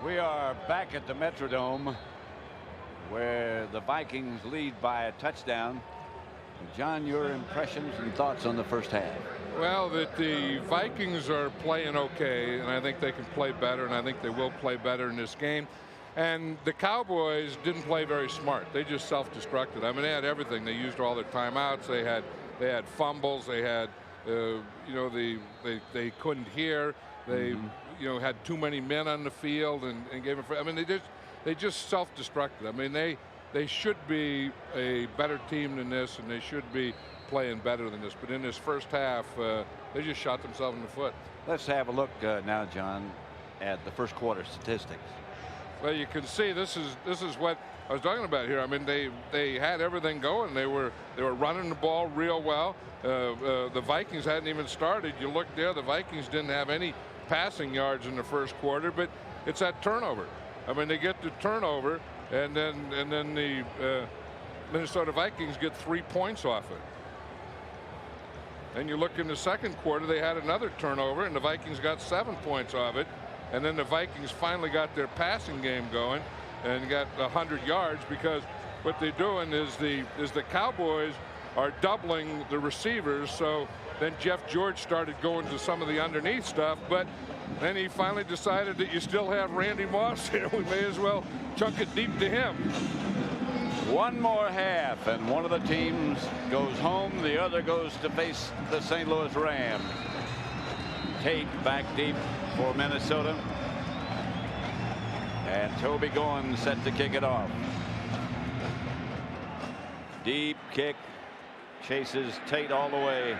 We are back at the Metrodome, where the Vikings lead by a touchdown. John, your impressions and thoughts on the first half? Well, that the Vikings are playing okay, and I think they can play better, and I think they will play better in this game. And the Cowboys didn't play very smart. They just self-destructed. I mean, they had everything. They used all their timeouts. They had fumbles. They had, they couldn't hear. They, had too many men on the field and gave them. I mean, they just self-destructed. I mean, they should be a better team than this, and they should be playing better than this. But in this first half, they just shot themselves in the foot. Let's have a look now, John, at the first quarter statistics. Well, you can see this is what I was talking about here. I mean, they had everything going. They were running the ball real well. The Vikings hadn't even started. You look there, the Vikings didn't have any passing yards in the first quarter, but it's that turnover. I mean, they get the turnover, and then the Minnesota Vikings get 3 points off it. And you look in the second quarter, they had another turnover, and the Vikings got 7 points off it. And then the Vikings finally got their passing game going and got 100 yards, because what they're doing is the Cowboys are doubling the receivers. So then Jeff George started going to some of the underneath stuff, but then he finally decided that you still have Randy Moss here. We may as well chunk it deep to him. One more half, and one of the teams goes home. The other goes to face the St. Louis Rams. Tate back deep for Minnesota. And Toby Goins set to kick it off. Deep kick. Chases Tate all the way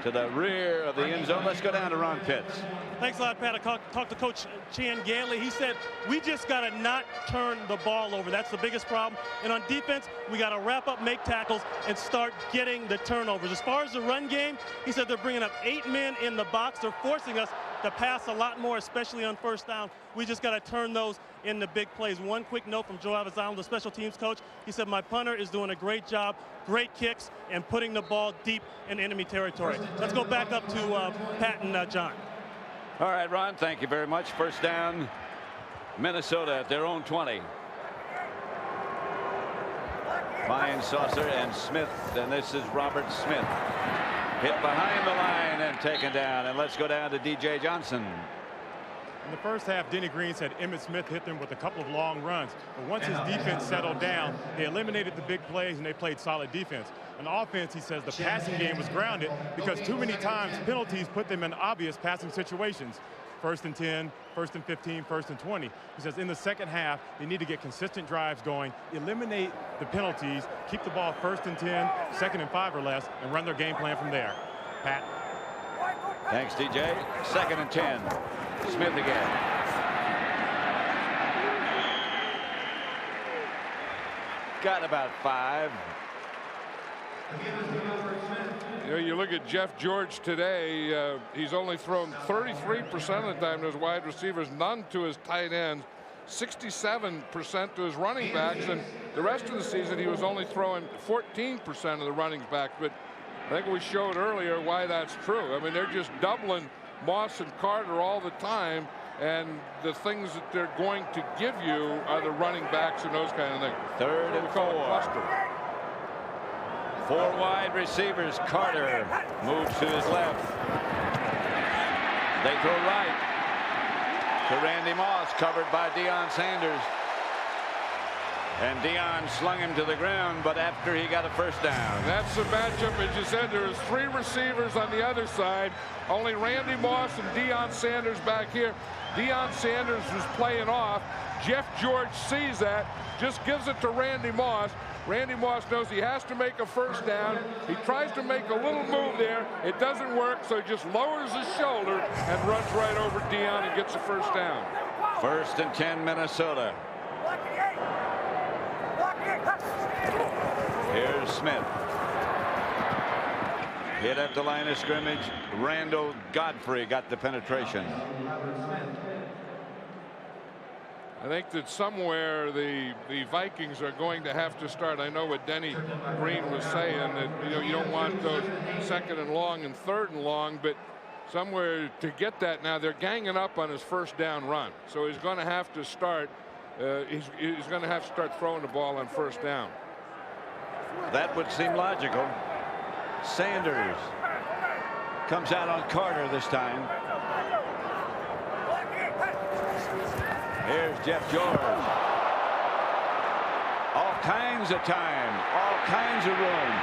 to the rear of the end zone. Let's go down to Ron Pitts. Thanks a lot, Pat. I talked to Coach Chan Ganley. He said, we just got to not turn the ball over. That's the biggest problem. And on defense, we got to wrap up, make tackles, and start getting the turnovers. As far as the run game, he said they're bringing up 8 men in the box. They're forcing us to pass a lot more, especially on first down. We just got to turn those into big plays. One quick note from Joe Avazano, the special teams coach. He said, my punter is doing a great job, great kicks, and putting the ball deep in enemy territory. Let's go back up to Pat and John. All right, Ron, thank you very much. First down, Minnesota at their own 20. Fine Saucer and Smith, and this is Robert Smith. Hit behind the line and taken down. And let's go down to DJ Johnson. In the first half, Denny Green said Emmitt Smith hit them with a couple of long runs. But once his defense settled down, they eliminated the big plays and they played solid defense. On offense, he says the passing game was grounded because too many times penalties put them in obvious passing situations. 1st and 10, 1st and 15, 1st and 20. He says in the second half, they need to get consistent drives going, eliminate the penalties, keep the ball 1st and 10, 2nd and 5 or less, and run their game plan from there. Pat. Thanks, DJ. 2nd and 10. Smith again. Got about 5. You look at Jeff George today, he's only thrown 33% of the time to his wide receivers, none to his tight ends, 67% to his running backs, and the rest of the season he was only throwing 14% of the running backs. But I think we showed earlier why that's true. I mean, they're just doubling Moss and Carter all the time, and the things that they're going to give you are the running backs and those kind of things. 3rd and 4. 4 wide receivers. Carter moves to his left. They throw right to Randy Moss, covered by Deion Sanders. And Deion slung him to the ground, but after he got a first down. That's the matchup. As you said, there was 3 receivers on the other side. Only Randy Moss and Deion Sanders back here. Deion Sanders was playing off. Jeff George sees that, just gives it to Randy Moss. Randy Moss knows he has to make a first down. He tries to make a little move there. It doesn't work, so he just lowers his shoulder and runs right over Deion and gets a first down. 1st and 10, Minnesota. Here's Smith. Hit at the line of scrimmage. Randall Godfrey got the penetration. I think that somewhere the Vikings are going to have to start. I know what Denny Green was saying, that you don't want those 2nd and long and 3rd and long, but somewhere to get that. Now they're ganging up on his first down run, so he's going to have to start. He's going to have to start throwing the ball on first down. That would seem logical. Sanders comes out on Carter this time. Here's Jeff George. All kinds of time, all kinds of room.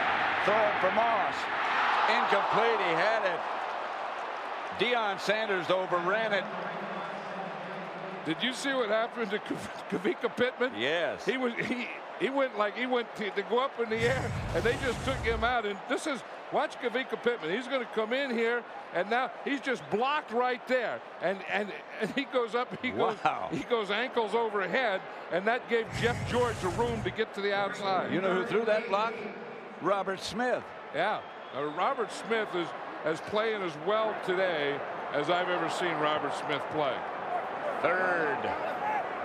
Throw it for Moss. Incomplete. He had it. Deion Sanders overran it. Did you see what happened to Kavika Pittman? Yes. He went to go up in the air, and they just took him out. And this is, watch Kavika Pittman. He's going to come in here, and now he's just blocked right there. And he goes up. He goes ankles overhead, and that gave Jeff George the room to get to the outside. You know who threw that block? Robert Smith. Yeah. Robert Smith is playing as well today as I've ever seen Robert Smith play. 3rd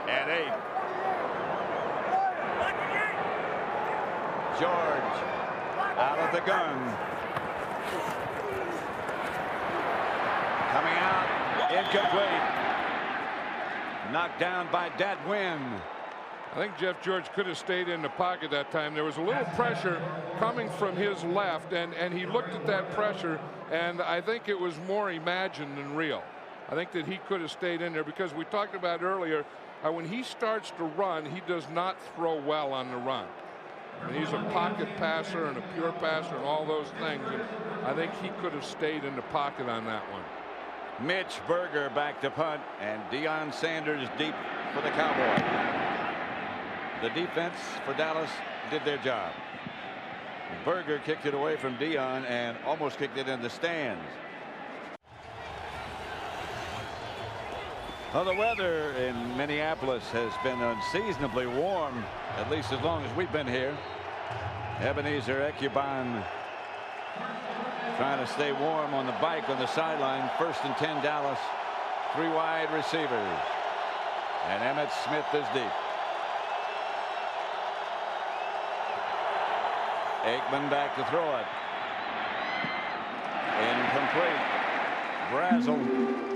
and 8. George out of the gun. Coming out, incomplete. Knocked down by Datwin. I think Jeff George could have stayed in the pocket that time. There was a little pressure coming from his left, and he looked at that pressure, and I think it was more imagined than real. I think that he could have stayed in there, because we talked about earlier when he starts to run, he does not throw well on the run. And he's a pocket passer and a pure passer and all those things, and I think he could have stayed in the pocket on that one. Mitch Berger back to punt, and Deion Sanders deep for the Cowboys. The defense for Dallas did their job. Berger kicked it away from Deion and almost kicked it in the stands. Well, the weather in Minneapolis has been unseasonably warm, at least as long as we've been here. Ebenezer Ekubon trying to stay warm on the bike on the sideline. 1st and 10 Dallas. 3 wide receivers. And Emmitt Smith is deep. Aikman back to throw it. Incomplete. Brazel.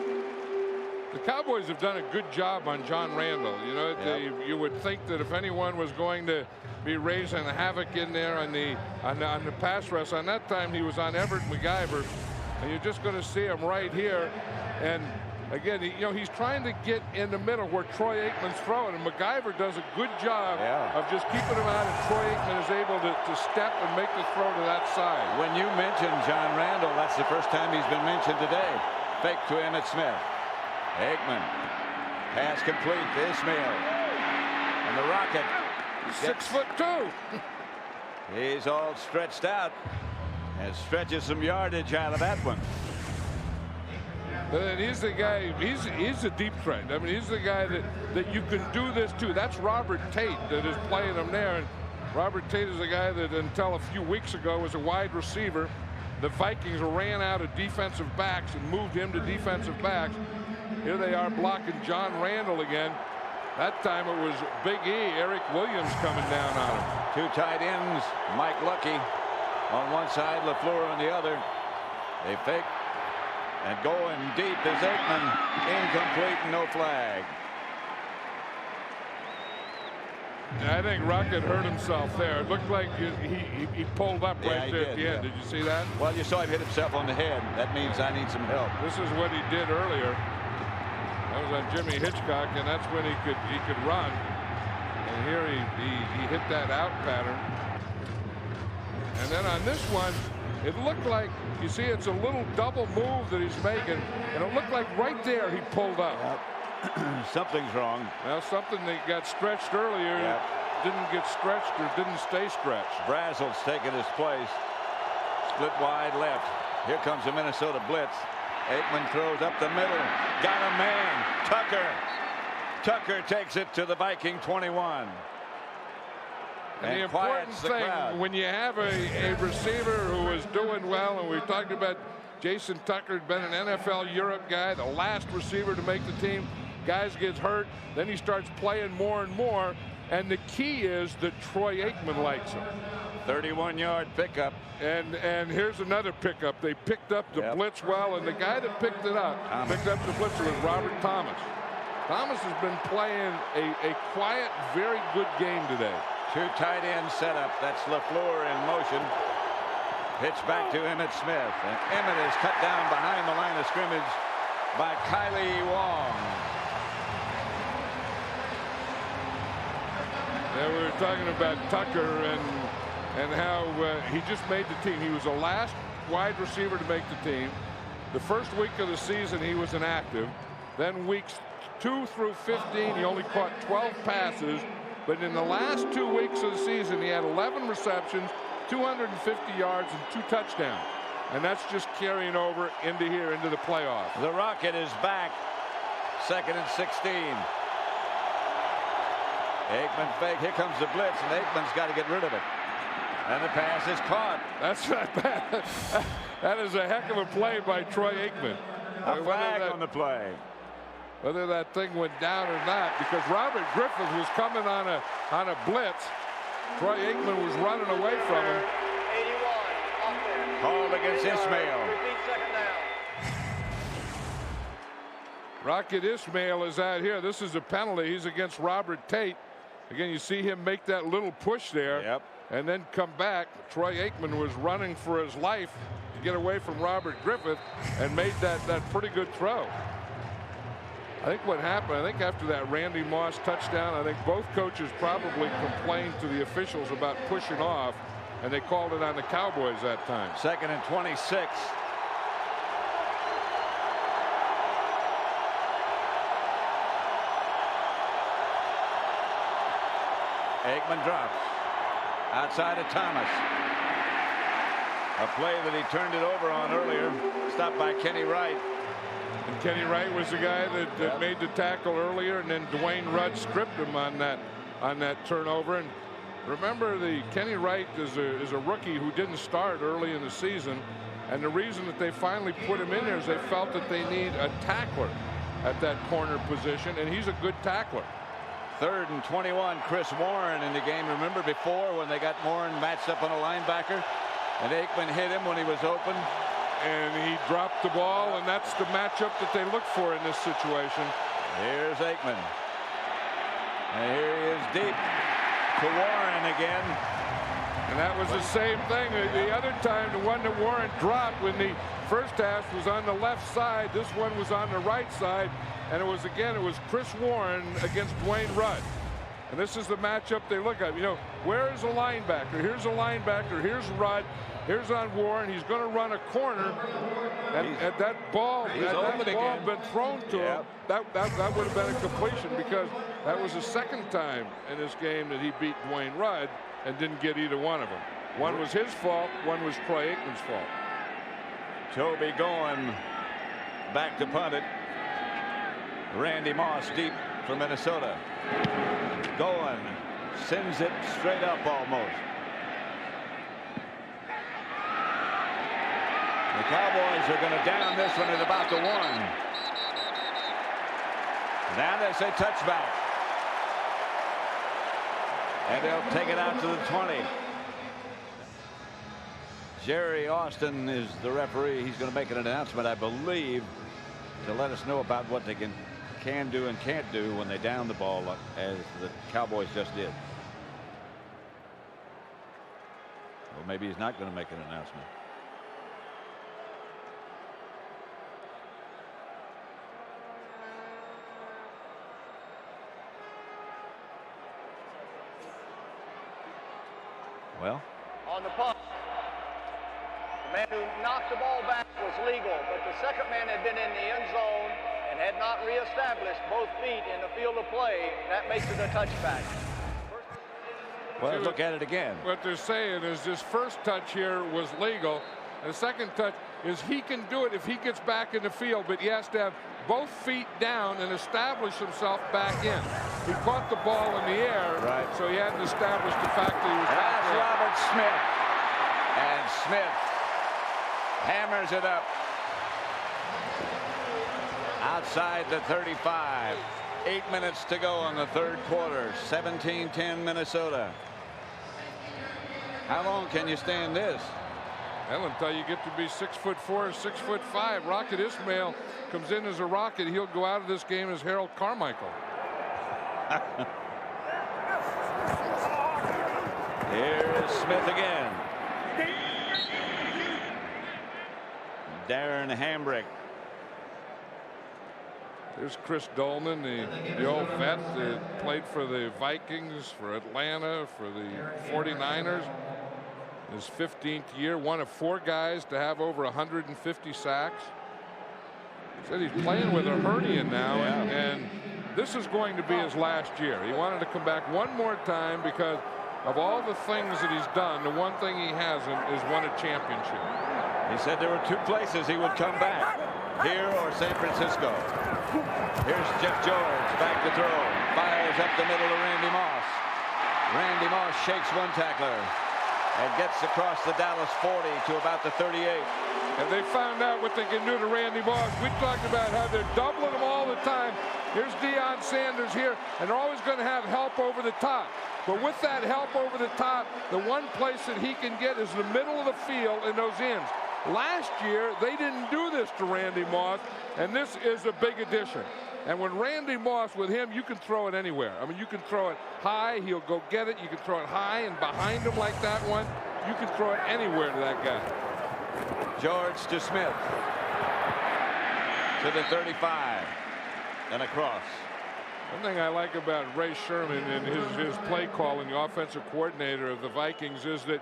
The Cowboys have done a good job on John Randall. You know, you would think that if anyone was going to be raising havoc in there on the pass rush, on that time he was on Everett MacGyver, and you're just going to see him right here. And again, he's trying to get in the middle where Troy Aikman's throwing, and MacGyver does a good job of just keeping him out, and Troy Aikman is able to step and make the throw to that side. When you mention John Randall, that's the first time he's been mentioned today. Fake to Emmitt Smith. Aikman. Pass complete to Ismail. And the Rocket. 6'2". He's all stretched out and stretches some yardage out of that one. And he's the guy, he's a deep threat. I mean, he's the guy that you can do this to. That's Robert Tate that is playing him there. And Robert Tate is a guy that until a few weeks ago was a wide receiver. The Vikings ran out of defensive backs and moved him to defensive backs. Here they are blocking John Randall again. That time it was Big E, Eric Williams, coming down on him. 2 tight ends, Mike Lucky on one side, LaFleur on the other. They fake. And going deep is Aikman. Incomplete, no flag. I think Rocket hurt himself there. It looked like he pulled up right there at the end. Did you see that? Well, you saw him hit himself on the head. That means I need some help. This is what he did earlier. That was on Jimmy Hitchcock, and that's when he could run. And here he hit that out pattern. And then on this one, it looked like, you see, it's a little double move that he's making, and it looked like right there he pulled up. Something's wrong. Well, something that got stretched earlier didn't get stretched or didn't stay stretched. Brazel's taking his place. Split wide left. Here comes the Minnesota blitz. Aikman throws up the middle. Got a man. Tucker. Tucker takes it to the Viking 21. And the important thing, when you have a receiver who is doing well, and we talked about Jason Tucker, had been an NFL Europe guy, the last receiver to make the team. Guys gets hurt, then he starts playing more and more, and the key is that Troy Aikman likes him. 31-yard pickup. And here's another pickup. They picked up the blitz well, and the guy that picked it up, picked up the blitz was Robert Thomas. Thomas has been playing a quiet, very good game today. 2 tight end setup. That's LaFleur in motion. Pitch back to Emmitt Smith. And Emmitt is cut down behind the line of scrimmage by Kylie Wong. Now we were talking about Tucker and how he just made the team. He was the last wide receiver to make the team. The first week of the season he was inactive. Then weeks 2 through 15 he only caught 12 passes. But in the last 2 weeks of the season he had 11 receptions, 250 yards, and 2 touchdowns. And that's just carrying over into here, into the playoffs. The Rocket is back. 2nd and 16. Aikman fake. Here comes the blitz, and Aikman's got to get rid of it. And the pass is caught. That's not bad. That is a heck of a play by Troy Aikman. A flag on the play. Whether that thing went down or not, because Robert Griffith was coming on a blitz. Troy Aikman was running away from him. 81. Called against Ismail. Rocket Ismail is out here. This is a penalty. He's against Robert Tate. Again, you see him make that little push there and then come back. Troy Aikman was running for his life to get away from Robert Griffith and made that pretty good throw. I think what happened, I think after that Randy Moss touchdown, I think both coaches probably complained to the officials about pushing off, and they called it on the Cowboys that time. 2nd and 26. Aikman drops outside of Thomas. A play that he turned it over on earlier, stopped by Kenny Wright. And Kenny Wright was the guy that made the tackle earlier, and then Dwayne Rudd stripped him on that turnover. And remember, the Kenny Wright is a rookie who didn't start early in the season, and the reason that they finally put him in there is they felt that they need a tackler at that corner position, and he's a good tackler. 3rd and 21. Chris Warren in the game. Remember before when they got Warren matched up on a linebacker, and Aikman hit him when he was open, and he dropped the ball, and that's the matchup that they look for in this situation. Here's Aikman, and here he is deep to Warren again. And that was the same thing the other time. The one that Warren dropped when the first pass was on the left side, this one was on the right side, and it was Chris Warren against Dwayne Rudd. And this is the matchup they look at. You know, where is a linebacker? Here's a linebacker. Here's Rudd. Here's on Warren. He's going to run a corner. And that ball been thrown to him, that would have been a completion, because that was the second time in this game that he beat Dwayne Rudd and didn't get either one of them. One was his fault. One was Troy Aikman's fault. Toby going back to punt it. Randy Moss deep for Minnesota. Going, sends it straight up almost. The Cowboys are going to down this one at about the 1. Now they say touchback. And they'll take it out to the 20. Jerry Austin is the referee. He's going to make an announcement, I believe, to let us know about what they can do and can't do when they down the ball, as the Cowboys just did. Well, maybe he's not going to make an announcement. Well, on the punt, the man who knocked the ball back was legal, but the second man had been in the end zone and had not reestablished both feet in the field of play. That makes it a touchback. Well, let's look at it again. What they're saying is this first touch here was legal, and the second touch is he can do it if he gets back in the field, but he has to have both feet down and establish himself back in. He caught the ball in the air, so he hadn't established the fact that he was back there. Robert Smith, and Smith hammers it up outside the 35. 8 minutes to go in the third quarter. 17-10 Minnesota. How long can you stand this? Well, until you get to be 6'4" or 6'5". Rocket Ismail comes in as a Rocket. He'll go out of this game as Harold Carmichael. Here is Smith again. Darren Hambrick. There's Chris Dolman, the old vet that played for the Vikings, for Atlanta, for the 49ers. His 15th year, one of 4 guys to have over 150 sacks. Said he's playing with a hernia now, and this is going to be his last year. He wanted to come back one more time because of all the things that he's done. The one thing he hasn't is won a championship. He said there were 2 places he would come back, here or San Francisco. Here's Jeff George back to throw. Fires up the middle to Randy Moss. Randy Moss shakes one tackler and gets across the Dallas 40 to about the 38. And they found out what they can do to Randy Moss. We talked about how they're doubling him all the time. Here's Deion Sanders here, and they're always going to have help over the top. But with that help over the top, the one place that he can get is the middle of the field in those ends. Last year, they didn't do this to Randy Moss, and this is a big addition. And when Randy Moss, with him, you can throw it anywhere. I mean, you can throw it high, he'll go get it. You can throw it high and behind him like that one. You can throw it anywhere to that guy. George to Smith. To the 35. And across. One thing I like about Ray Sherman and his play calling, the offensive coordinator of the Vikings, is that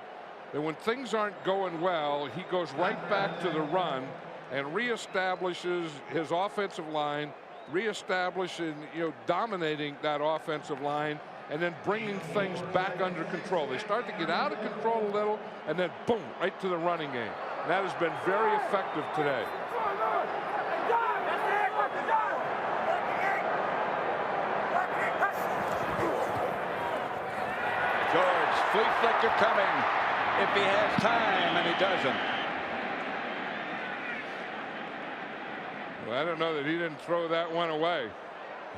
when things aren't going well, he goes right back to the run and reestablishes his offensive line, reestablishing, dominating that offensive line, and then bringing things back under control. They start to get out of control a little, and then boom, right to the running game. And that has been very effective today. George, flea flicker coming if he has time, and he doesn't. Well, I don't know that he didn't throw that one away.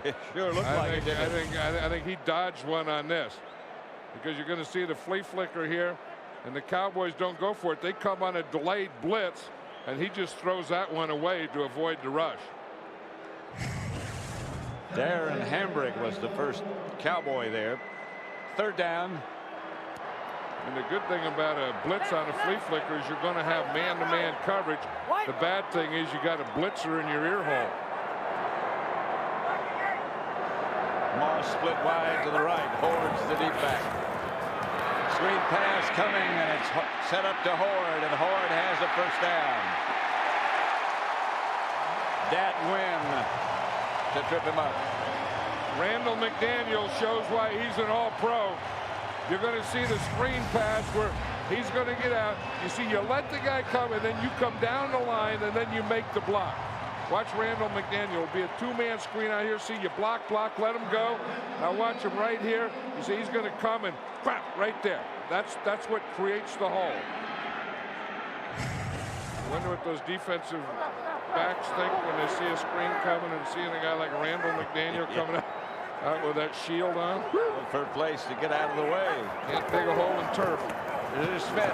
It sure looked like it did. I think he dodged one on this, because you're going to see the flea flicker here, and the Cowboys don't go for it. They come on a delayed blitz, and he just throws that one away to avoid the rush. Darren Hambrick was the first Cowboy there. 3rd down. And the good thing about a blitz on a flea flicker is you're going to have man-to-man coverage. The bad thing is you got a blitzer in your ear hole. Moss split wide to the right. Horde's the deep back. Screen pass coming, and it's set up to Horde, and Horde has a 1st down. Dat Wynn to trip him up. Randall McDaniel shows why he's an all-pro. You're going to see the screen pass where he's going to get out. You see, you let the guy come, and then you come down the line, and then you make the block. Watch Randall McDaniel. It'll be a 2-man screen out here. See, you block, let him go. Now watch him right here. You see, he's going to come and crap right there. That's what creates the hole. I wonder what those defensive backs think when they see a screen coming and seeing a guy like Randall McDaniel coming out with that shield on. For a place to get out of the way. Can't dig a hole in turf. Here's Smith.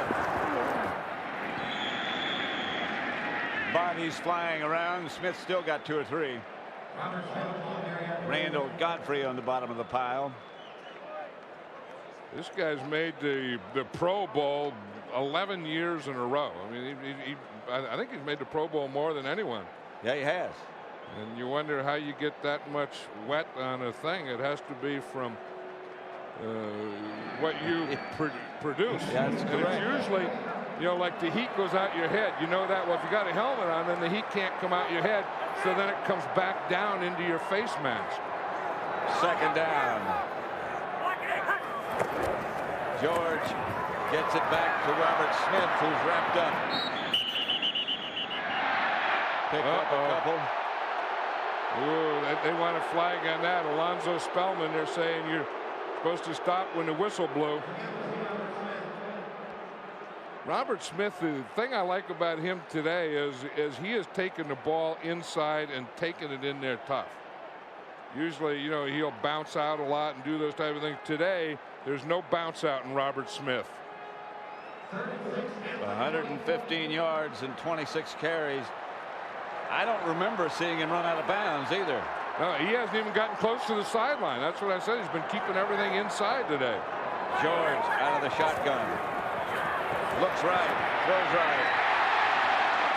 Bodies flying around. Smith still got 2 or 3. Randall Godfrey on the bottom of the pile. This guy's made the Pro Bowl 11 years in a row. I mean, I think he's made the Pro Bowl more than anyone. Yeah, he has. And you wonder how you get that much wet on a thing. It has to be from what you produce. Yeah, that's correct. And it's usually, like the heat goes out your head. You know that. Well, if you got a helmet on, then the heat can't come out your head. So then it comes back down into your face mask. 2nd down. George gets it back to Robert Smith, who's wrapped up. Pick up a couple. Ooh, they want a flag on that. Alonzo Spellman, they're saying you're supposed to stop when the whistle blew. Robert Smith, the thing I like about him today is he has taken the ball inside and taken it in there tough. Usually, he'll bounce out a lot and do those type of things. Today, there's no bounce out in Robert Smith. 115 yards and 26 carries. I don't remember seeing him run out of bounds either. No, he hasn't even gotten close to the sideline. That's what I said. He's been keeping everything inside today. George out of the shotgun. Looks right. Throws right.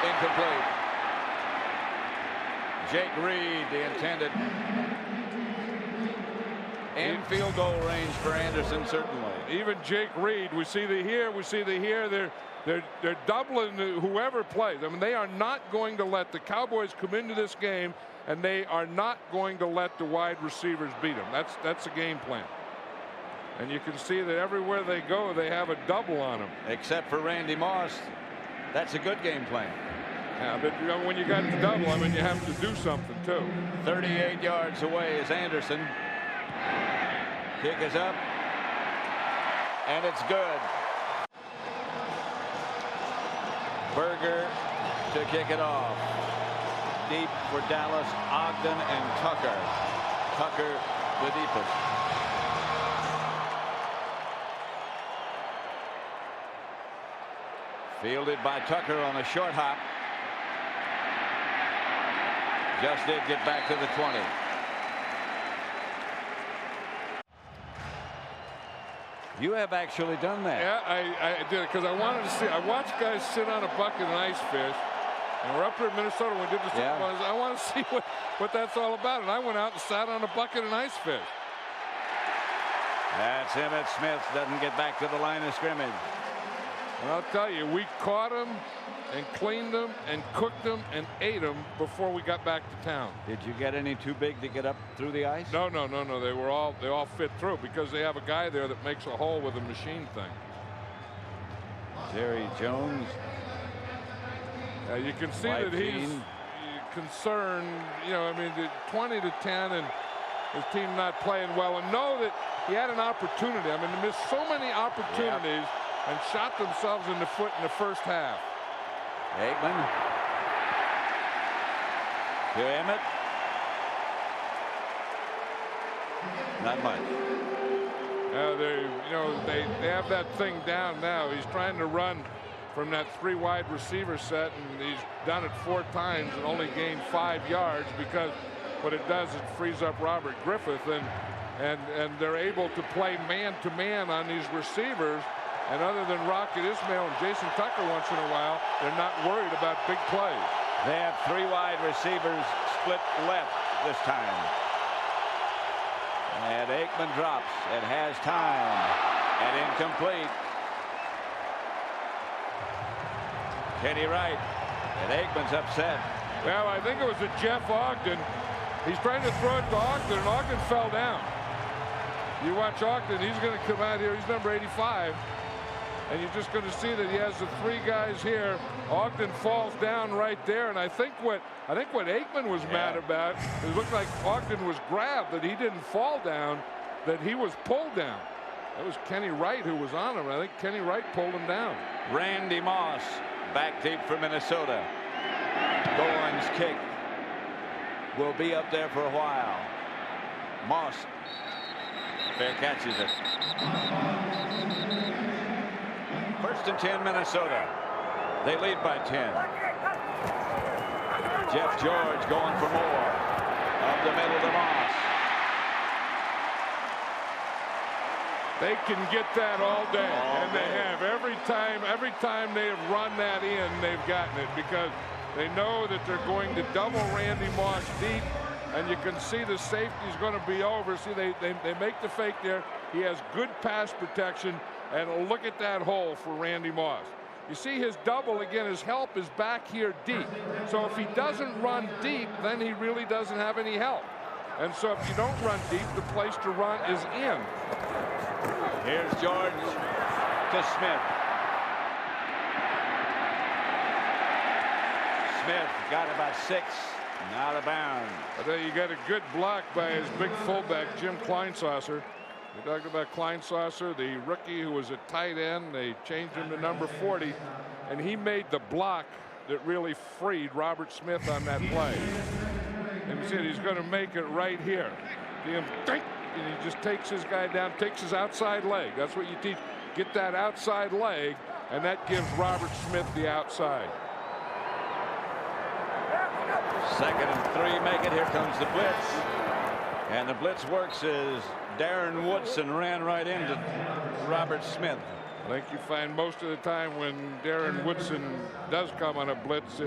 Incomplete. Jake Reed, the intended. In field goal range for Anderson, certainly. Even Jake Reed, we see the here, we see the here. They're doubling whoever plays. I mean, they are not going to let the Cowboys come into this game, and they are not going to let the wide receivers beat them. That's a game plan. And you can see that everywhere they go, they have a double on them. Except for Randy Moss. That's a good game plan. Yeah, but you know, when you got the double, I mean, you have to do something too. 38 yards away is Anderson. Kick is up. And it's good. Berger to kick it off. Deep for Dallas, Ogden and Tucker. Tucker the deepest. Fielded by Tucker on a short hop. Just did get back to the 20. You have actually done that. Yeah, I did it because I wanted to see. I watched guys sit on a bucket of ice fish, and we're up here in Minnesota. We did the Super Bowl. I want to see what that's all about, and I went out and sat on a bucket of ice fish. That's Emmitt Smith. Doesn't get back to the line of scrimmage. And I'll tell you, we caught them and cleaned them and cooked them and ate them before we got back to town. Did you get any too big to get up through the ice? No. They all fit through because they have a guy there that makes a hole with a machine thing. Jerry Jones. You can see that he's concerned. You know, I mean, 20 to 10 and his team not playing well, and know that he had an opportunity. I mean, they missed so many opportunities and shot themselves in the foot in the first half. Aikman to Emmitt. Not much. They have that thing down now. He's trying to run from that 3 wide receiver set, and he's done it 4 times and only gained 5 yards because what it does is frees up Robert Griffith, and they're able to play man-to-man on these receivers. And other than Rocket Ismail and Jason Tucker once in a while, they're not worried about big plays. They have 3 wide receivers split left this time. And Aikman drops and has time. And incomplete. Kenny Wright. And Aikman's upset. Well, I think it was a Jeff Ogden. He's trying to throw it to Ogden, and Ogden fell down. You watch Ogden, he's going to come out here. He's number 85. And you're just going to see that he has the 3 guys here. Ogden falls down right there, and I think what Aikman was mad about, it looked like Ogden was grabbed, that he didn't fall down, that he was pulled down. That was Kenny Wright who was on him. I think Kenny Wright pulled him down. Randy Moss back deep for Minnesota. Goins' kick will be up there for a while. Moss fair catches it. 1st and 10 Minnesota. They lead by 10. Jeff George going for more. Up the middle to Moss. They can get that all day, and they have. Every time they have run that in, they've gotten it because they know that they're going to double Randy Moss deep, and you can see the safety's going to be over. See, they make the fake there. He has good pass protection. And look at that hole for Randy Moss. You see his double again, his help is back here deep. So if he doesn't run deep, then he really doesn't have any help. And so if you don't run deep, the place to run is in. Here's George to Smith. Smith got about 6, out of bounds. But then you got a good block by his big fullback, Jim Kleinsasser. We talked about Kleinsasser, the rookie who was a tight end. They changed him to number 40, and he made the block that really freed Robert Smith on that play. And you see he's going to make it right here. And he just takes his guy down, takes his outside leg. That's what you teach. Get that outside leg, and that gives Robert Smith the outside. 2nd and 3, make it. Here comes the blitz. And the blitz works as Darren Woodson ran right into Robert Smith. I think you find most of the time when Darren Woodson does come on a blitz,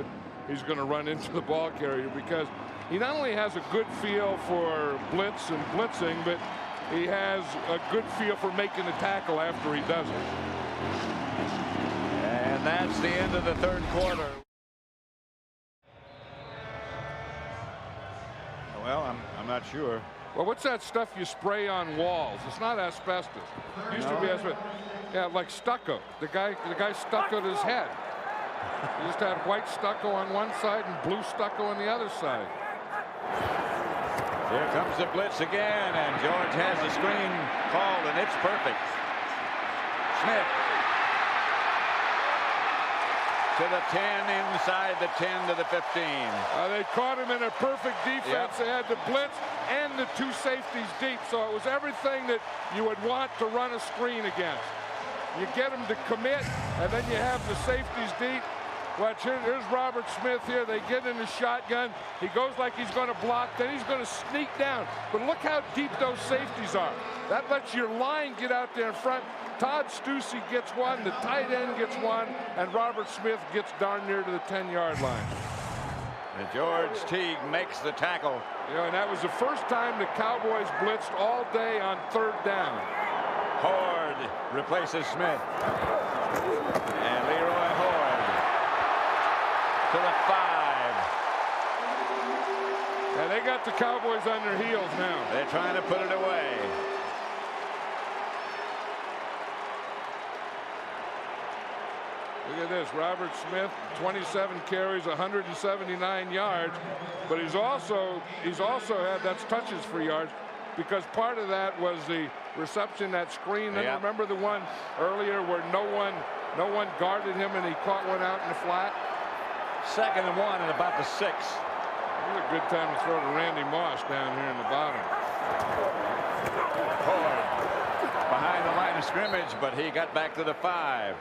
he's going to run into the ball carrier, because he not only has a good feel for blitz and blitzing, but he has a good feel for making a tackle after he does it. And that's the end of the 3rd quarter. Well, I'm not sure. Well, what's that stuff you spray on walls? It's not asbestos. It used to be asbestos. Yeah, like stucco. The guy stuccoed his head. He just had white stucco on one side and blue stucco on the other side. Here comes the blitz again, and George has the screen called, and it's perfect. Smith to the 10, inside the 10 to the 15. They caught him in a perfect defense. Yep. They had the blitz and the 2 safeties deep, so it was everything that you would want to run a screen against. You get him to commit, and then you have the safeties deep. Watch, here's Robert Smith here. They get in the shotgun. He goes like he's going to block. Then he's going to sneak down. But look how deep those safeties are. That lets your line get out there in front. Todd Stussy gets one. The tight end gets one. And Robert Smith gets darn near to the 10-yard line. And George Teague makes the tackle. You know, and that was the first time the Cowboys blitzed all day on 3rd down. Horde replaces Smith. And Leroy Horde to the 5. And they got the Cowboys on their heels now. They're trying to put it away. Look at this, Robert Smith, 27 carries, 179 yards, but he's also had, that's touches for yards, because part of that was the reception, that screen. And remember the one earlier where no one guarded him and he caught one out in the flat? 2nd and 1 at about the 6. This is a good time to throw to Randy Moss down here in the bottom. Horde behind the line of scrimmage, but he got back to the 5.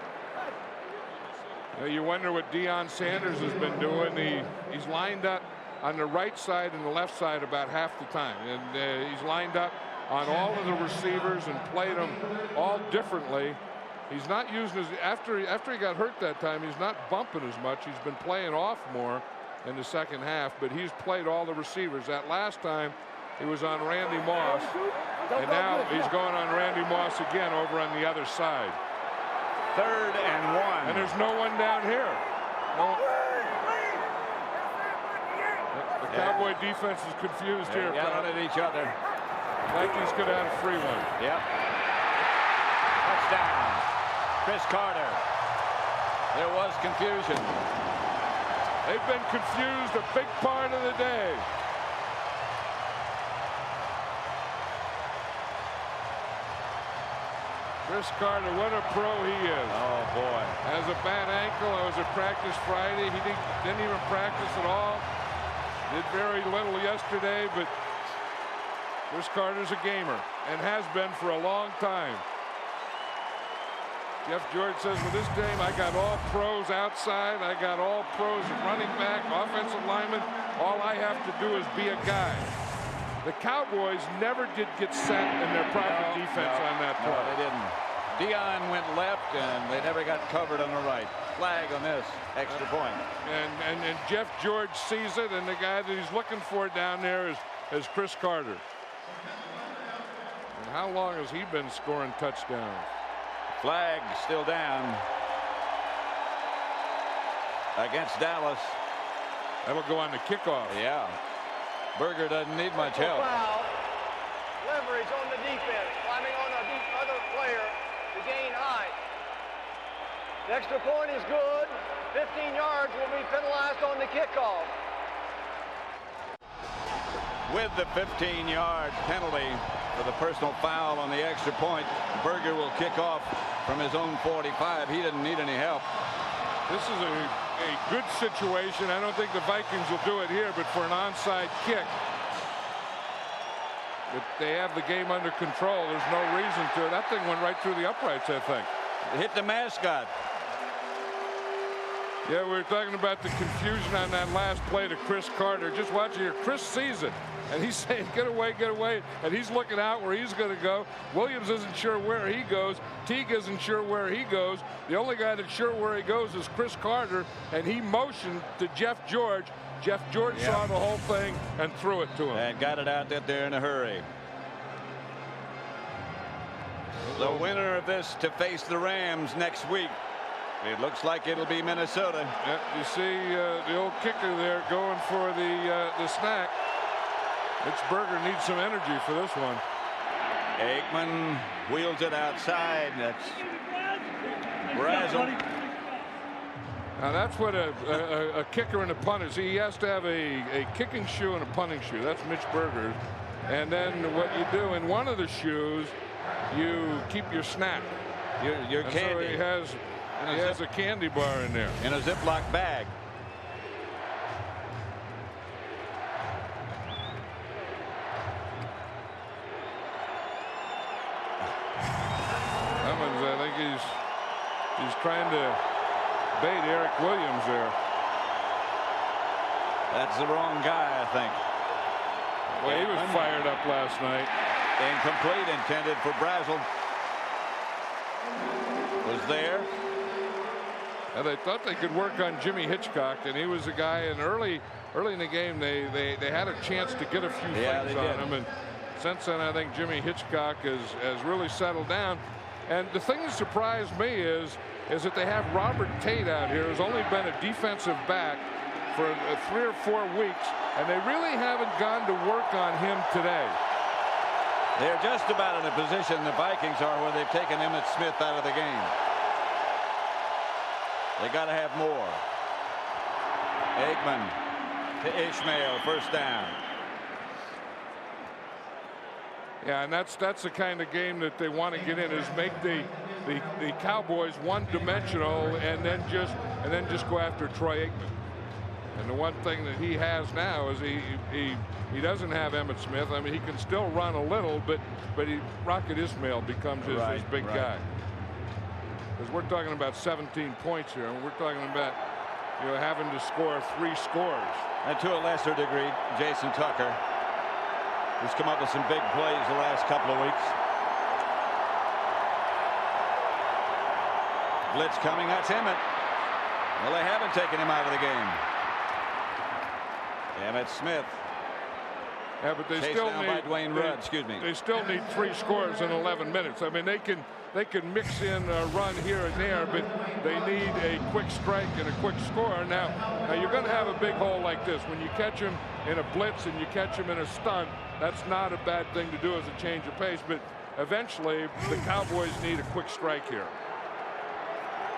You wonder what Deion Sanders has been doing. He's lined up on the right side and the left side about half the time, and he's lined up on all of the receivers and played them all differently. He's not using his, after he got hurt that time, he's not bumping as much. He's been playing off more in the 2nd half, but he's played all the receivers. That last time he was on Randy Moss, and now he's going on Randy Moss again over on the other side. 3rd and 1. And there's no one down here. The Cowboy defense is confused here. Yelling at each other. Vikings could have a free one. Yep. Touchdown. Cris Carter. There was confusion. They've been confused a big part of the day. Cris Carter, what a pro he is. Oh, boy. Has a bad ankle. I was at practice Friday. He didn't even practice at all. Did very little yesterday, but Cris Carter's a gamer and has been for a long time. Jeff George says, with this game, I got all pros outside. I got all pros running back, offensive lineman. All I have to do is be a guy. The Cowboys never did get set in their proper defense on that play. No, they didn't. Deion went left, and they never got covered on the right. Flag on this extra point. And Jeff George sees it, and the guy that he's looking for down there is Cris Carter. And how long has he been scoring touchdowns? Flag still down against Dallas. That'll go on the kickoff. Yeah. Berger doesn't need much help. Foul. Leverage on the defense, climbing on other player to gain height. The extra point is good. 15 yards will be penalized on the kickoff. With the 15-yard penalty for the personal foul on the extra point, Berger will kick off from his own 45. He didn't need any help. This is a good situation. I don't think the Vikings will do it here, but for an onside kick, if they have the game under control, there's no reason to. That thing went right through the uprights, I think. It hit the mascot. Yeah, we were talking about the confusion on that last play to Cris Carter. Just watch here. Chris sees it, and he's saying, get away, and he's looking out where he's going to go. Williams isn't sure where he goes. Teague isn't sure where he goes. The only guy that's sure where he goes is Cris Carter, and he motioned to Jeff George. Jeff George saw the whole thing and threw it to him. And got it out there in a hurry. The winner of this to face the Rams next week. It looks like it'll be Minnesota. Yep, you see the old kicker there going for the snack. Mitch Berger needs some energy for this one. Aikman wheels it outside. That's Brazel. Now that's what a kicker and a punter. See, he has to have a kicking shoe and a punting shoe. That's Mitch Berger's. And then what you do in one of the shoes, you keep your snack. Your candy. So he has a candy bar in there. In a Ziploc bag. Cummins, I think he's trying to bait Eric Williams there. That's the wrong guy, I think. Well, he was fired up last night. Incomplete, intended for Brazel. Was there. And they thought they could work on Jimmy Hitchcock, and he was a guy. And early in the game, they had a chance to get a few things on him. And since then, I think Jimmy Hitchcock has really settled down. And the thing that surprised me is that they have Robert Tate out here, who's only been a defensive back for 3 or 4 weeks, and they really haven't gone to work on him today. They're just about in a position the Vikings are where they've taken Emmitt Smith out of the game. They got to have more. Aikman to Ismail, first down. Yeah, and that's the kind of game that they want to get in, is make the Cowboys one-dimensional and then just go after Troy Aikman. And the one thing that he has now is he doesn't have Emmitt Smith. I mean, he can still run a little, but Rocket Ismail becomes his big guy. Because we're talking about 17 points here, and we're talking about having to score 3 scores. And to a lesser degree, Jason Tucker, who's come up with some big plays the last couple of weeks. Blitz coming, that's Emmitt. Well, they haven't taken him out of the game. Emmitt Smith. Yeah, but they still need They still need 3 scores in 11 minutes. I mean, they can mix in a run here and there, but they need a quick strike and a quick score. Now you're going to have a big hole like this. When you catch him in a blitz and you catch him in a stunt, that's not a bad thing to do as a change of pace. But eventually, the Cowboys need a quick strike here.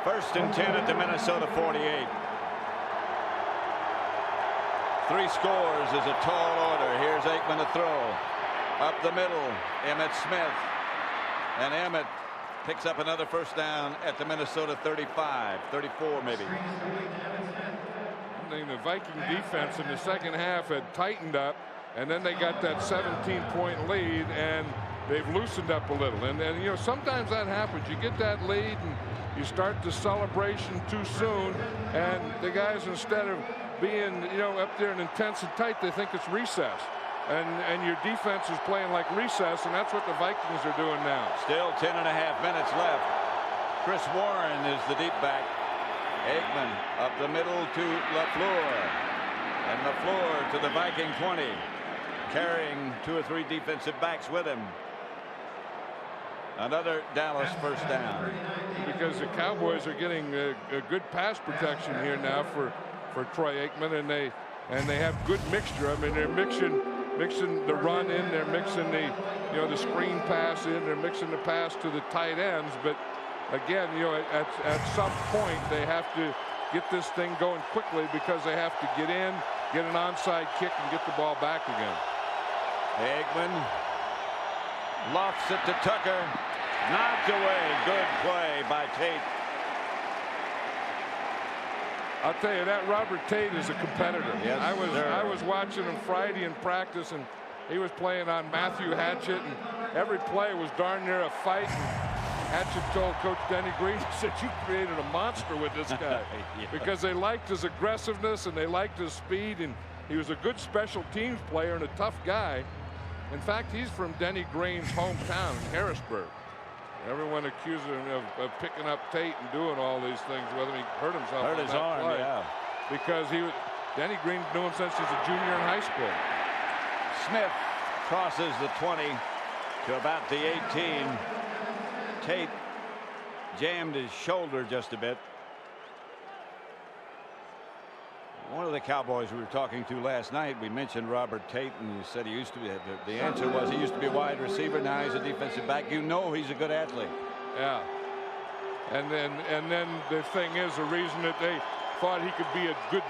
1st and 10 at the Minnesota 48. 3 scores is a tall order. Here's Aikman to throw. Up the middle, Emmitt Smith. And Emmitt picks up another first down at the Minnesota 35, 34 maybe. I think the Viking defense in the second half had tightened up, and then they got that 17-point lead, and they've loosened up a little. And sometimes that happens. You get that lead, and you start the celebration too soon, and the guys, instead of being up there and intense and tight, they think it's recess. And your defense is playing like recess, and that's what the Vikings are doing now. Still 10.5 minutes left. Chris Warren is the deep back. Aikman up the middle to LaFleur. And LaFleur to the Viking 20. Carrying 2 or 3 defensive backs with him. Another Dallas first down. Because the Cowboys are getting a good pass protection here now for Troy Aikman, and they have good mixture. I mean, they're mixing the run in, they're mixing the screen pass in, they're mixing the pass to the tight ends. But again, at some point they have to get this thing going quickly, because they have to get in, get an onside kick, and get the ball back again. Aikman lofts it to Tucker, knocked away. Good play by Tate. I'll tell you, that Robert Tate is a competitor. Yes, I was watching him Friday in practice, and he was playing on Matthew Hatchett, and every play was darn near a fight. And Hatchet told Coach Denny Green, he said, you created a monster with this guy. Yeah. Because they liked his aggressiveness and they liked his speed, and he was a good special teams player and a tough guy. In fact, he's from Denny Green's hometown in Harrisburg. Everyone accused him of picking up Tate and doing all these things, whether he hurt himself. Hurt his arm, play, yeah. Because Denny Green knew him since he's a junior in high school. Smith crosses the 20 to about the 18. Tate jammed his shoulder just a bit. One of the Cowboys we were talking to last night, we mentioned Robert Tate, and you said he used to be. The answer was he used to be a wide receiver. Now he's a defensive back. You know he's a good athlete. Yeah. And then the thing is, the reason that they thought he could be a good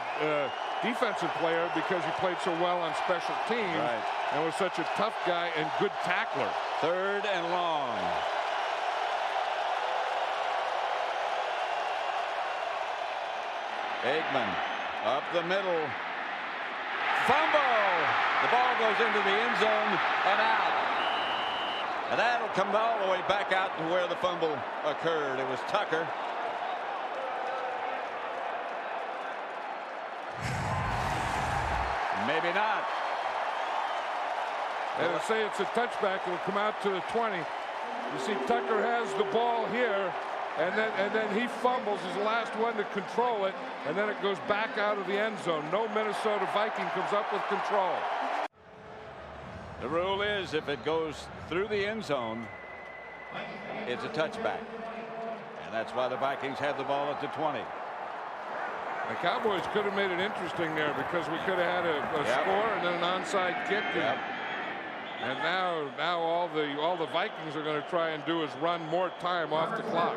defensive player because he played so well on special teams, right, and was such a tough guy and good tackler. 3rd and long. Aikman up the middle. Fumble. The ball goes into the end zone and out. And that'll come all the way back out to where the fumble occurred. It was Tucker. Maybe not. They would say it's a touchback. It'll come out to the 20. You see, Tucker has the ball here, and then he fumbles. He's the last one to control it, and then it goes back out of the end zone. No Minnesota Viking comes up with control. The rule is if it goes through the end zone, it's a touchback. And that's why the Vikings had the ball at the 20. The Cowboys could have made it interesting there because we could have had a score and then an onside kick. Yep. And now all the Vikings are going to try and do is run more time off the clock.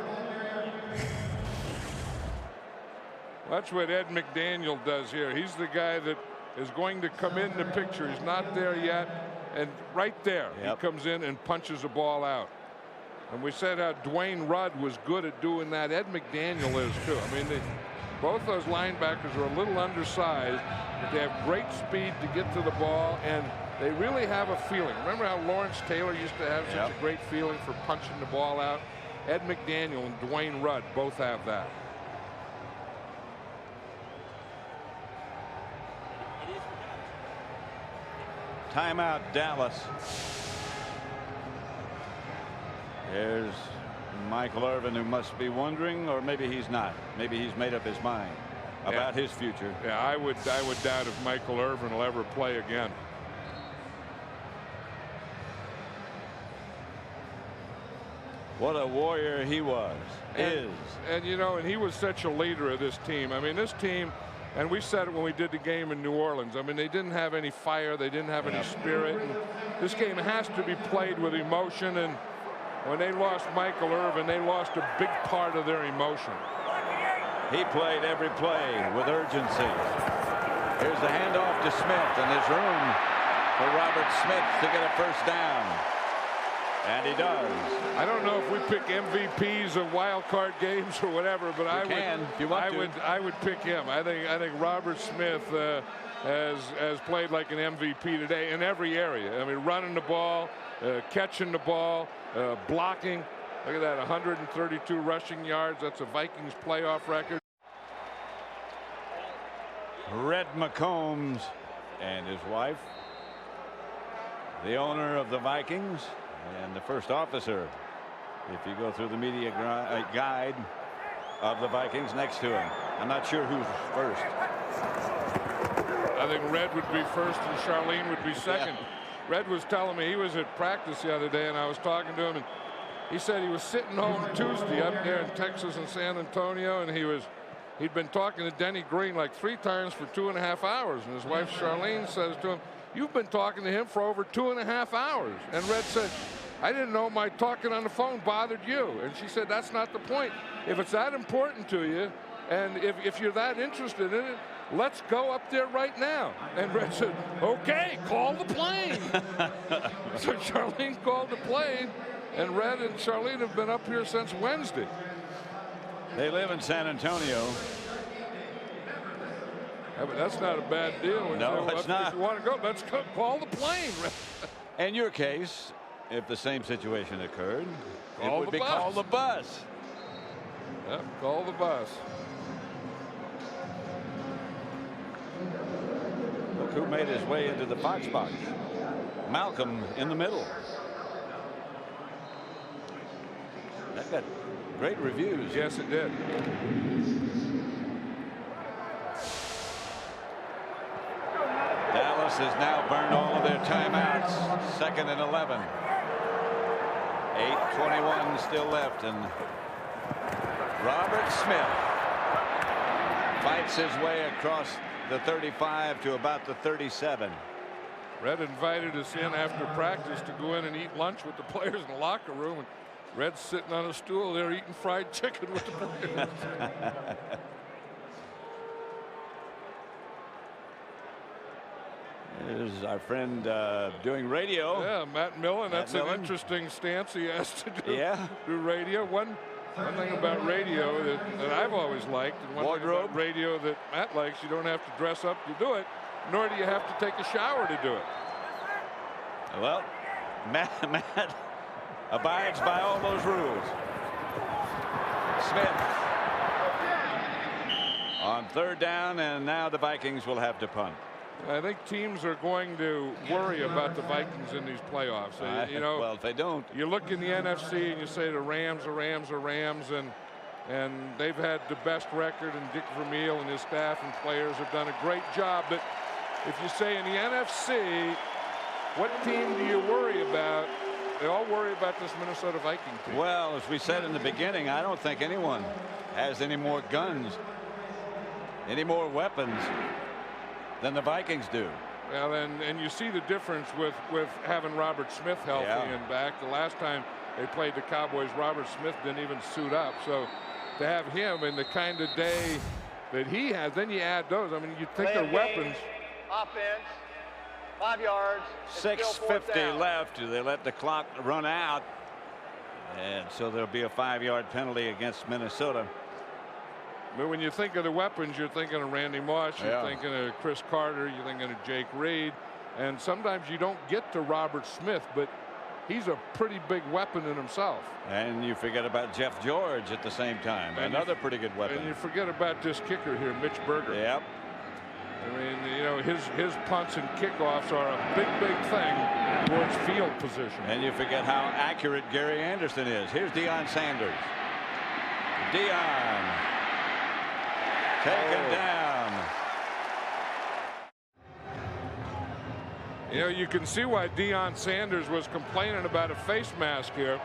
That's what Ed McDaniel does here. He's the guy that is going to come in the picture. He's not there yet. And right there, he comes in and punches the ball out. And we said how Dwayne Rudd was good at doing that. Ed McDaniel is too. I mean, both those linebackers are a little undersized, but they have great speed to get to the ball, and they really have a feeling. Remember how Lawrence Taylor used to have such a great feeling for punching the ball out? Ed McDaniel and Dwayne Rudd both have that. Timeout, Dallas. There's Michael Irvin, who must be wondering, or maybe he's not. Maybe he's made up his mind about his future. Yeah, I would doubt if Michael Irvin will ever play again. What a warrior he was, and you know, and he was such a leader of this team. I mean, this team, and we said it when we did the game in New Orleans, I mean, they didn't have any fire, they didn't have any spirit. And this game has to be played with emotion, and when they lost Michael Irvin, they lost a big part of their emotion. He played every play with urgency. Here's the handoff to Smith, and there's room for Robert Smith to get a first down. And he does. I don't know if we pick MVPs of wild card games or whatever, but I would pick him. I think Robert Smith has played like an MVP today in every area. I mean, running the ball, catching the ball, blocking. Look at that, 132 rushing yards. That's a Vikings playoff record. Red McCombs and his wife, the owner of the Vikings, and the first officer, if you go through the media guide of the Vikings, next to him. I'm not sure who's first. I think Red would be first and Charlene would be second. Yeah. Red was telling me he was at practice the other day, and I was talking to him, and he said he was sitting home Tuesday up there in Texas and San Antonio, and he'd been talking to Denny Green like 3 times for 2.5 hours, and his wife Charlene says to him, "You've been talking to him for over 2.5 hours." And Red said, "I didn't know my talking on the phone bothered you." And she said, "That's not the point. If it's that important to you, and if you're that interested in it, let's go up there right now." And Red said, "Okay, call the plane." So Charlene called the plane, and Red and Charlene have been up here since Wednesday. They live in San Antonio. Yeah, but that's not a bad deal. No, it's not. If you want to go, let's go, call the plane. In your case, if the same situation occurred. Call it would the be bus. call the bus. Yep, call the bus. Look who made his way into the Fox box. Malcolm in the middle. That got great reviews. Yes, it did. Dallas has now burned all of their timeouts. 2nd and 11. 8:21 still left, and Robert Smith fights his way across the 35 to about the 37. Red invited us in after practice to go in and eat lunch with the players in the locker room, and Red's sitting on a stool there eating fried chicken with the players. There's our friend doing radio. Yeah, Matt Millen. That's Millen. an interesting stance he has to do. Yeah. Do radio. One thing about radio that I've always liked, and one thing about radio that Matt likes, you don't have to dress up to do it, nor do you have to take a shower to do it. Well, Matt abides by all those rules. Smith on 3rd down, and now the Vikings will have to punt. I think teams are going to worry about the Vikings in these playoffs. You know, well, if they don't, you look in the NFC and you say the Rams, and they've had the best record, and Dick Vermeil and his staff and players have done a great job. But if you say in the NFC, what team do you worry about? They all worry about this Minnesota Viking team. Well, as we said in the beginning, I don't think anyone has any more guns, any more weapons than the Vikings do. Well, and you see the difference with having Robert Smith healthy and back. The last time they played the Cowboys, Robert Smith didn't even suit up. So to have him in the kind of day that he has, then you add those. I mean, you think they're weapons. Offense, 5 yards. 6:50 left. They let the clock run out, and so there'll be a 5-yard penalty against Minnesota. But when you think of the weapons, you're thinking of Randy Moss, you're thinking of Cris Carter, you're thinking of Jake Reed, and sometimes you don't get to Robert Smith, but he's a pretty big weapon in himself. And you forget about Jeff George at the same time, and another pretty good weapon. And you forget about this kicker here, Mitch Berger. Yep. I mean, you know, his punts and kickoffs are a big thing towards field position. And you forget how accurate Gary Anderson is. Here's Deion Sanders. Deion taken down. You know, you can see why Deion Sanders was complaining about a face mask here.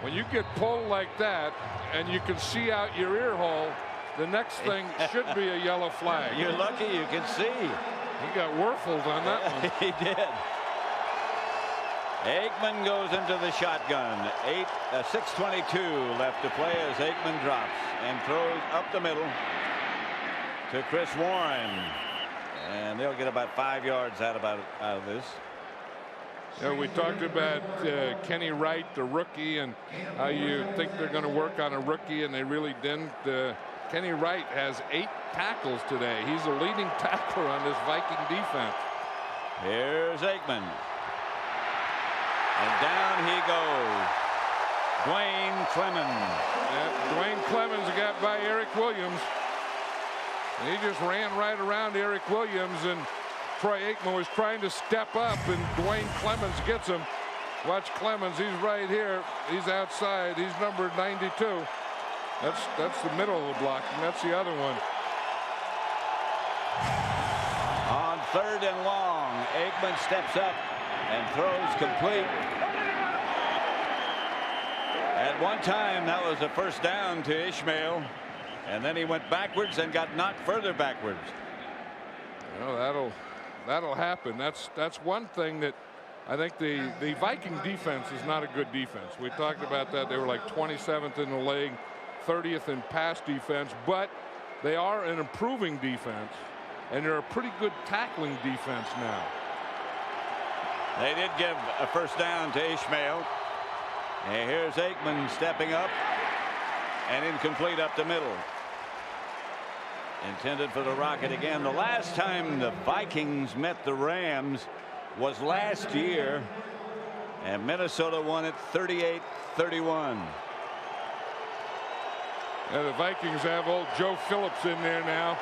When you get pulled like that and you can see out your ear hole, the next thing should be a yellow flag. You're lucky you can see. He got Werfled on that one. He did. Aikman goes into the shotgun. 6:22 left to play as Aikman drops and throws up the middle to Chris Warren, and they'll get about 5 yards out of this. You know, we talked about Kenny Wright, the rookie, and how you think they're going to work on a rookie, and they really didn't. Kenny Wright has 8 tackles today. He's the leading tackler on this Viking defense. Here's Aikman. And down he goes. Dwayne Clemens. Dwayne Clemens got by Eric Williams. And he just ran right around Eric Williams, and Troy Aikman was trying to step up, and Dwayne Clemens gets him. Watch Clemens. He's right here. He's outside. He's number 92. That's the middle of the block, and that's the other one. On 3rd and long, Aikman steps up and throws complete. At one time, that was a first down to Ismail, and then he went backwards and got knocked further backwards. Well, that'll happen. That's one thing that I think the Viking defense is not a good defense. We talked about that. They were like 27th in the league, 30th in pass defense, but they are an improving defense, and they're a pretty good tackling defense now. They did give a first down to Ismail. And here's Aikman stepping up, and incomplete up the middle. Intended for the Rocket again. The last time the Vikings met the Rams was last year, And Minnesota won it 38-31. The Vikings have old Joe Phillips in there now,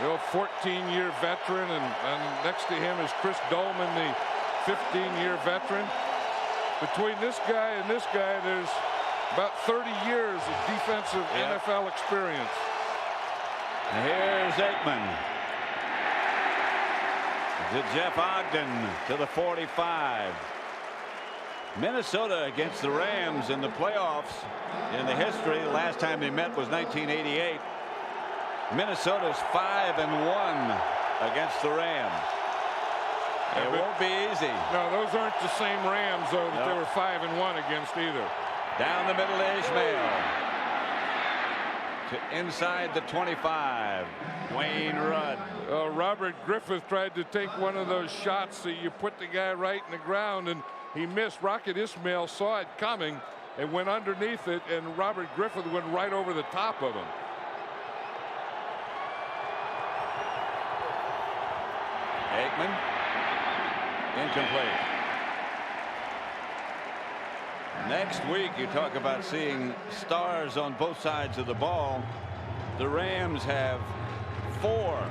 the old 14-year veteran, and next to him is Chris Dolman, the 15-year veteran. Between this guy and this guy, there's about 30 years of defensive NFL experience. Here's Aikman. To Jeff Ogden to the 45. Minnesota against the Rams in the playoffs in the history. The last time they met was 1988. Minnesota's 5-1 against the Rams. It won't be easy. No, those aren't the same Rams, though, that they were 5-1 against either. Down the middle to Ismail. To inside the 25. Wayne Rudd. Robert Griffith tried to take one of those shots that you put the guy right in the ground, and he missed. Rocket Ismail saw it coming and went underneath it, and Robert Griffith went right over the top of him. Aikman. Incomplete. Next week, you talk about seeing stars on both sides of the ball. The Rams have four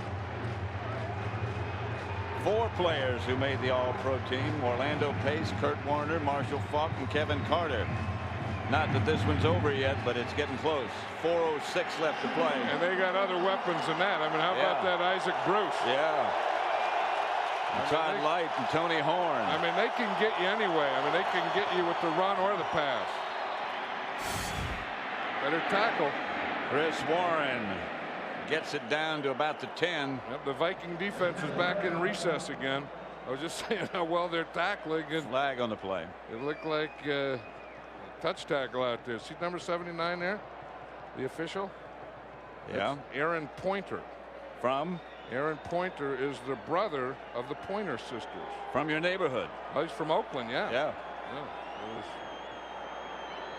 players who made the All-Pro team: Orlando Pace, Kurt Warner, Marshall Faulk, and Kevin Carter. Not that this one's over yet, but it's getting close. 4:06 left to play. And they got other weapons than that. I mean, how about that Isaac Bruce? Yeah. Todd Light and Tony Horn. I mean, they can get you anyway. I mean, they can get you with the run or the pass. Better tackle. Chris Warren gets it down to about the 10. Yep, the Viking defense is back in recess again. I was just saying how well they're tackling. And flag on the play. It looked like a touch tackle out there. See number 79 there? The official? Yeah. It's Aaron Pointer. From? Aaron Pointer is the brother of the Pointer sisters. From your neighborhood. Oh, he's from Oakland, yeah. Yeah. His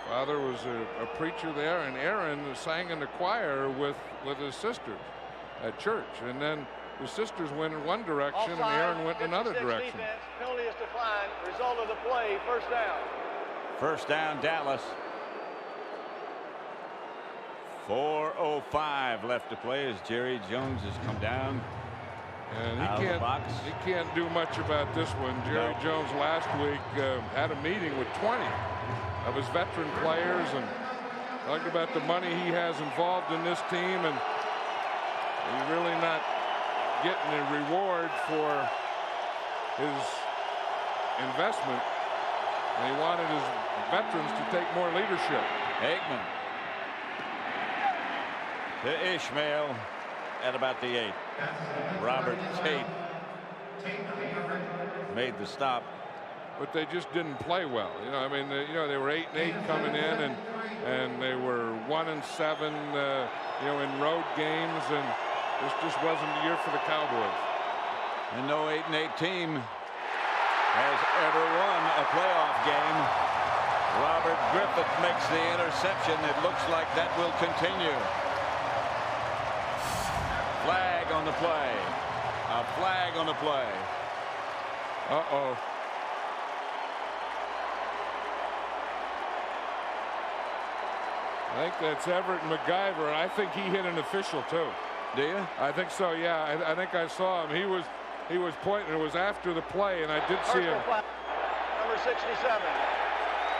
father was a preacher there, and Aaron sang in the choir with his sisters at church. And then the sisters went in one direction, and Aaron went in another direction. Defense, penalty is declined. Result of the play, first down. First down, Dallas. 4:05 left to play as Jerry Jones has come down. And he can't do much about this one. Jerry Jones last week had a meeting with 20 of his veteran players and talked about the money he has involved in this team, and he's really not getting a reward for his investment. And he wanted his veterans to take more leadership. Aikman to Ismail at about the 8. Robert Tate made the stop, but they just didn't play well. You know, I mean, they were 8-8 coming in, and they were 1-7, in road games, and this just wasn't the year for the Cowboys. And no 8-8 team has ever won a playoff game. Robert Griffith makes the interception. It looks like that will continue. Flag on the play. A flag on the play. Uh-oh. I think that's Everett McGyver. I think he hit an official too. Do you? I think so, yeah. I think I saw him. He was pointing. It was after the play, and I did see him. Number 67.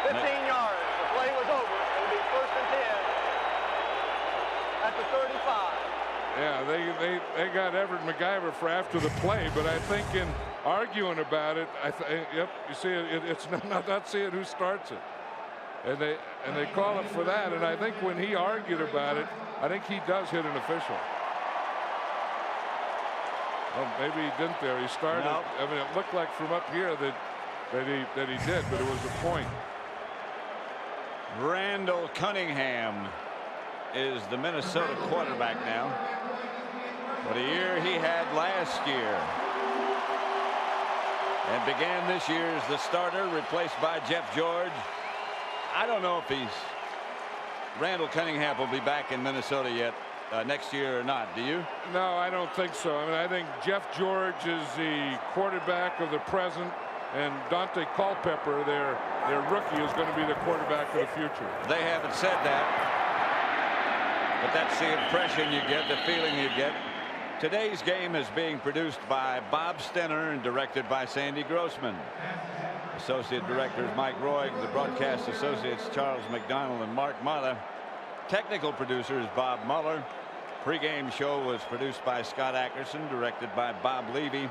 15 yards. The play was over. It'll be 1st and 10 at the 35. Yeah, they got Everett McGyver for after the play, but I think in arguing about it, yep, you see it's not seeing who starts it, and they call it for that. And I think when he argued about it, I think he does hit an official. Well, maybe he didn't there. He started. No. I mean, it looked like from up here that he did, but it was a point. Randall Cunningham is the Minnesota quarterback now. What a year he had last year. And began this year as the starter, replaced by Jeff George. I don't know if Randall Cunningham will be back in Minnesota yet next year or not. Do you? No, I don't think so. I mean, I think Jeff George is the quarterback of the present, and Dante Culpepper, their rookie, is going to be the quarterback of the future. They haven't said that, but that's the impression you get, the feeling you get. Today's game is being produced by Bob Stenner and directed by Sandy Grossman. Associate directors Mike Roy, the broadcast associates Charles McDonald and Mark Muller. Technical producer is Bob Muller. Pre-game show was produced by Scott Ackerson, directed by Bob Levy.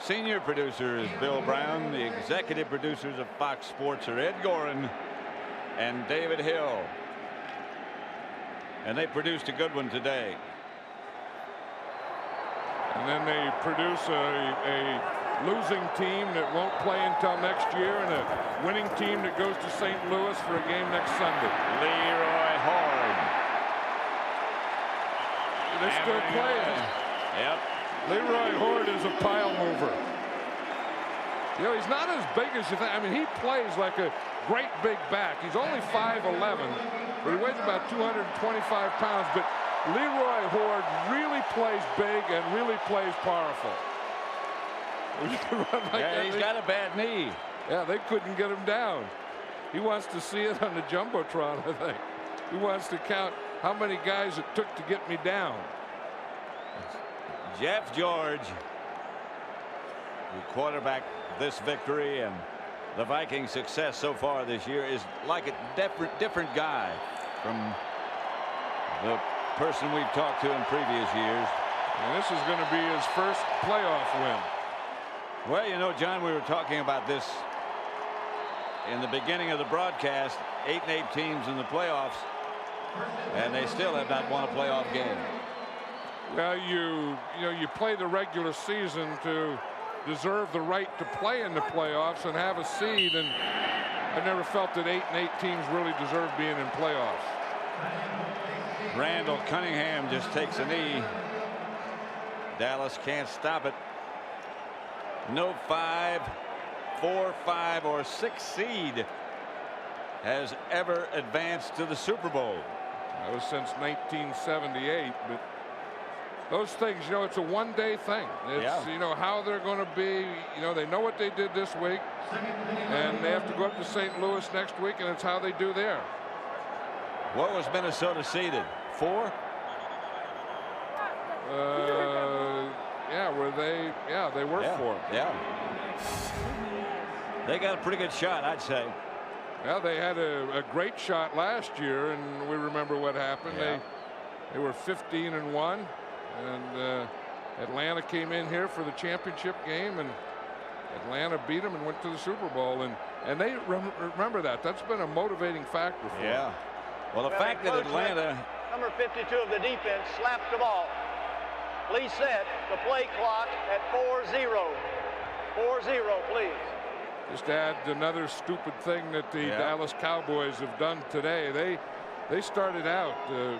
Senior producer is Bill Brown. The executive producers of Fox Sports are Ed Gorin and David Hill. And they produced a good one today. And then they produce a losing team that won't play until next year and a winning team that goes to St. Louis for a game next Sunday. Leroy Horde. They still playing. Yep. Leroy Horde is a pile mover. You know, he's not as big as you think. I mean, he plays like a great big back. He's only 5'11", but he weighs about 225 pounds. But Leroy Horde really plays big and really plays powerful. He's got a bad knee. Yeah, they couldn't get him down. He wants to see it on the Jumbotron, I think. He wants to count how many guys it took to get me down. Jeff George, who quarterbacked this victory and the Viking success so far this year, is like a different guy from the person we've talked to in previous years. And this is going to be his first playoff win. Well, you know, John, we were talking about this in the beginning of the broadcast. 8-8 teams in the playoffs, and they still have not won a playoff game. Well, you play the regular season to deserve the right to play in the playoffs and have a seed, and I never felt that 8-8 teams really deserve being in playoffs. Randall Cunningham just takes a knee. Dallas can't stop it. No 5, 4, 5, or 6 seed has ever advanced to the Super Bowl. That was since 1978, but those things, you know, it's a one-day thing. It's, you know, how they're going to be. You know, they know what they did this week, and they have to go up to St. Louis next week, and it's how they do there. What was Minnesota seeded? 4? Yeah, they were 4. Yeah. They got a pretty good shot, I'd say. Yeah, they had a great shot last year, and we remember what happened. Yeah. They were 15-1, and Atlanta came in here for the championship game, and Atlanta beat them and went to the Super Bowl. And they remember that. That's been a motivating factor for them. Yeah. Well, the fact that Atlanta, number 52 of the defense, slapped the ball. Please set the play clock at 4-0. 4-0, please. Just add another stupid thing that the Dallas Cowboys have done today. They started out,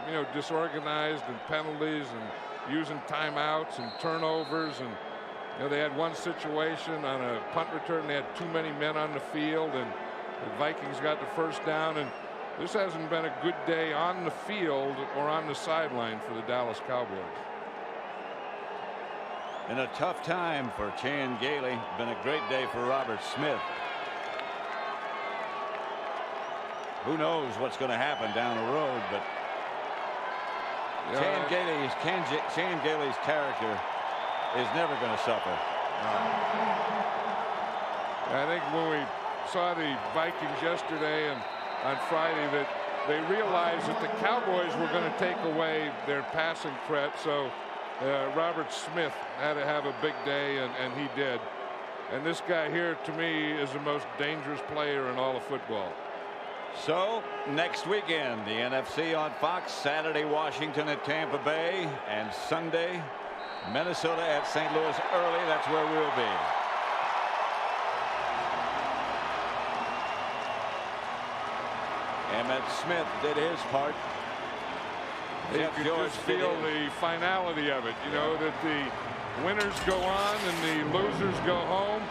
you know, disorganized and penalties and using timeouts and turnovers, and you know, they had one situation on a punt return. They had too many men on the field, and the Vikings got the first down. And this hasn't been a good day on the field or on the sideline for the Dallas Cowboys. in a tough time for Chan Gailey. Been a great day for Robert Smith. Who knows what's going to happen down the road, but Chan Gailey's character is never going to suffer. I think when we saw the Vikings yesterday and on Friday that they realized that the Cowboys were going to take away their passing threat, so Robert Smith had to have a big day, and he did. And this guy here, to me, is the most dangerous player in all of football. So next weekend, the NFC on Fox. Saturday, Washington at Tampa Bay, and Sunday, Minnesota at St. Louis early. That's where we'll be. Emmitt Smith did his part. You could just feel the finality of it, you know, that the winners go on and the losers go home.